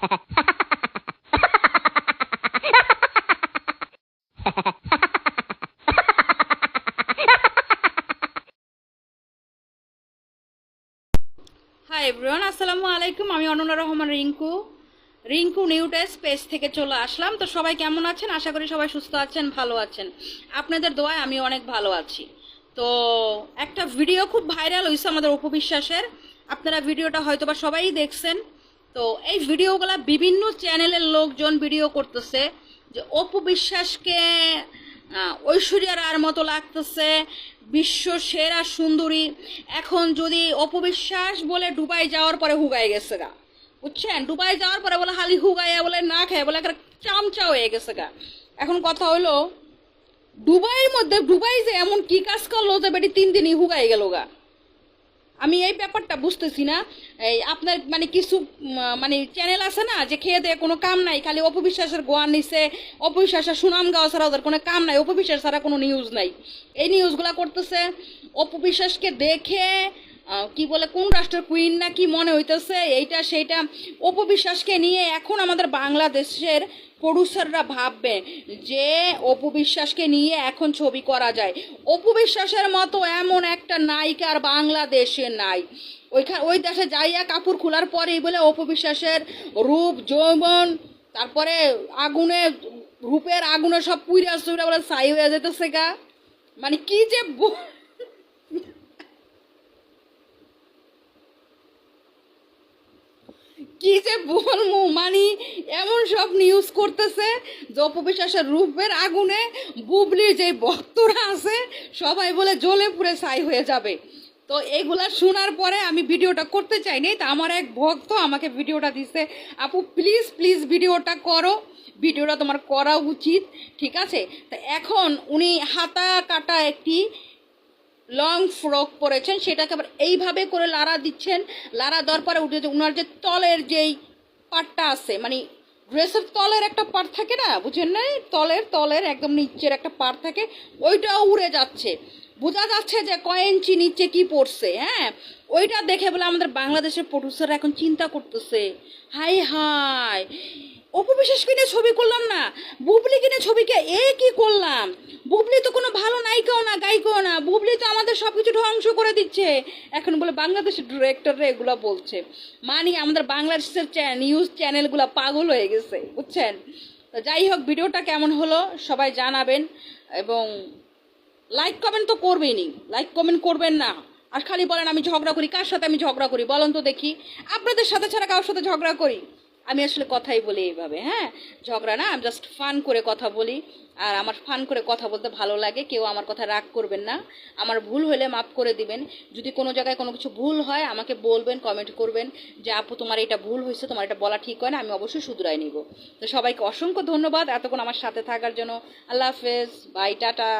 Hi everyone, আসসালামু আলাইকুম। আমি অনন্যা রহমান রিঙ্কু নিউটেস পেজ থেকে চলে আসলাম। তো সবাই কেমন আছেন? আশা করি সবাই সুস্থ আছেন, ভালো আছেন। আপনাদের দোয়ায় আমি অনেক ভালো আছি। তো একটা ভিডিও খুব ভাইরাল হয়েছে আমাদের অপবিশ্বাসের। আপনারা ভিডিওটা হয়তোবা সবাই দেখছেন। তো এই ভিডিওগুলা বিভিন্ন চ্যানেলের লোকজন ভিডিও করতেছে যে অপবিশ্বাসকে ঐশ্বরিয়া রায়ের মতো লাগতেছে, বিশ্ব সেরা সুন্দরী। এখন যদি অপবিশ্বাস বলে দুবাই যাওয়ার পরে হুগাই গেছে গা, বুঝছেন? দুবাই যাওয়ার পরে বলে হালি হুগাইয়া বলে না খায় বলে একটা চামচা হয়ে গেছে গা। এখন কথা হলো, দুবাইয়ের মধ্যে দুবাই যে এমন কি কাজ করলো যে বেটি 3 দিনই হুগাই গেল গা। আমি এই ব্যাপারটা বুঝতেছি না। এই আপনার মানে কিছু মানে চ্যানেল আছে না যে খেয়ে দেয়ে কোনো কাম নাই, খালি অপবিশ্বাসের গোয়া নিছে, অপবিশ্বাসের সুনাম গাওয়া ছাড়া ওদের কোনো কাম নাই, অপবিশ্বাস ছাড়া কোনো নিউজ নাই। এই নিউজগুলো করতেছে অপবিশ্বাসকে দেখে কি বলে কোন রাষ্ট্রের কুইন না কি মনে হইতেছে, এইটা সেইটা। অপবিশ্বাসকে নিয়ে এখন আমাদের বাংলাদেশের প্রডিউসাররা ভাববে যে অপবিশ্বাসকে নিয়ে এখন ছবি করা যায়। অপবিশ্বাসের মতো এমন একটা নায়িকা আর বাংলাদেশে নাই। ওই দেশে যাইয়া কাপড় খোলার পরেই বলে অপবিশ্বাসের রূপ যৌবন, তারপরে আগুনে, রূপের আগুনে সব পুইরা সুইরা বলে ছাই হয়ে যেতেছে গা। মানে কি যে কি যে বলবো, মানে এমন সব নিউজ করতেছে যে অপবিশ্বাসের রূপের আগুনে বুবলির যে ভক্তরা আছে সবাই বলে জ্বলে পুড়ে ছাই হয়ে যাবে। তো এইগুলা শোনার পরে আমি ভিডিওটা করতে চাইনি। তা আমার এক ভক্ত আমাকে ভিডিওটা দিছে, আপু প্লিজ প্লিজ ভিডিওটা করো, ভিডিওটা তোমার করা উচিত, ঠিক আছে? তা এখন উনি হাতা কাটা একটি লং ফ্রক পরেছেন, সেটাকে আবার এইভাবে করে লাড়া দিচ্ছেন। লাড়া দেওয়ার পরে উঠে যে ওনার যে তলের যেই পাটটা আছে, মানে ড্রেসের তলের একটা পার্ট থাকে না, বুঝেন না? তলের একদম নিচের একটা পার্ট থাকে, ওইটাও উড়ে যাচ্ছে। বোঝা যাচ্ছে যে কয় ইঞ্চি নিচে কি পড়ছে। হ্যাঁ, ওইটা দেখে বলে আমাদের বাংলাদেশের প্রডিউসাররা এখন চিন্তা করতেছে, হাই হাই অপবিশ্বাস কিনে ছবি করলাম না, বুবলি কিনে ছবিকে এ কি করলাম। বুবলি তো কোনো ভালো নায়িকাও না, গায়িকাও না, বুবলি তো আমাদের সব কিছু ধ্বংস করে দিচ্ছে। এখন বলে বাংলাদেশের ডিরেক্টররা এগুলো বলছে, মানে আমাদের বাংলাদেশের নিউজ চ্যানেলগুলো পাগল হয়ে গেছে, বুঝছেন? তো যাই হোক, ভিডিওটা কেমন হলো সবাই জানাবেন, এবং লাইক কমেন্ট তো করবেনই, লাইক কমেন্ট করবেন না। আর খালি বলেন আমি ঝগড়া করি। কার সাথে আমি ঝগড়া করি বলেন তো দেখি? আপনাদের সাথে ছাড়া কারোর সাথে ঝগড়া করি? আমি আসলে কথাই বলি এইভাবে, হ্যাঁ, ঝগড়া না, আমি জাস্ট ফান করে কথা বলি। আর আমার ফান করে কথা বলতে ভালো লাগে, কেউ আমার কথা রাগ করবেন না। আমার ভুল হলে মাফ করে দিবেন। যদি কোনো জায়গায় কোনো কিছু ভুল হয় আমাকে বলবেন, কমেন্ট করবেন যে আপু তোমার এটা ভুল হয়েছে, তোমার এটা বলা ঠিক হয় না, আমি অবশ্যই শুধরাই নিব। তো সবাইকে অসংখ্য ধন্যবাদ এতক্ষণ আমার সাথে থাকার জন্য। আল্লাহ হাফেজ, বাই, টাটা।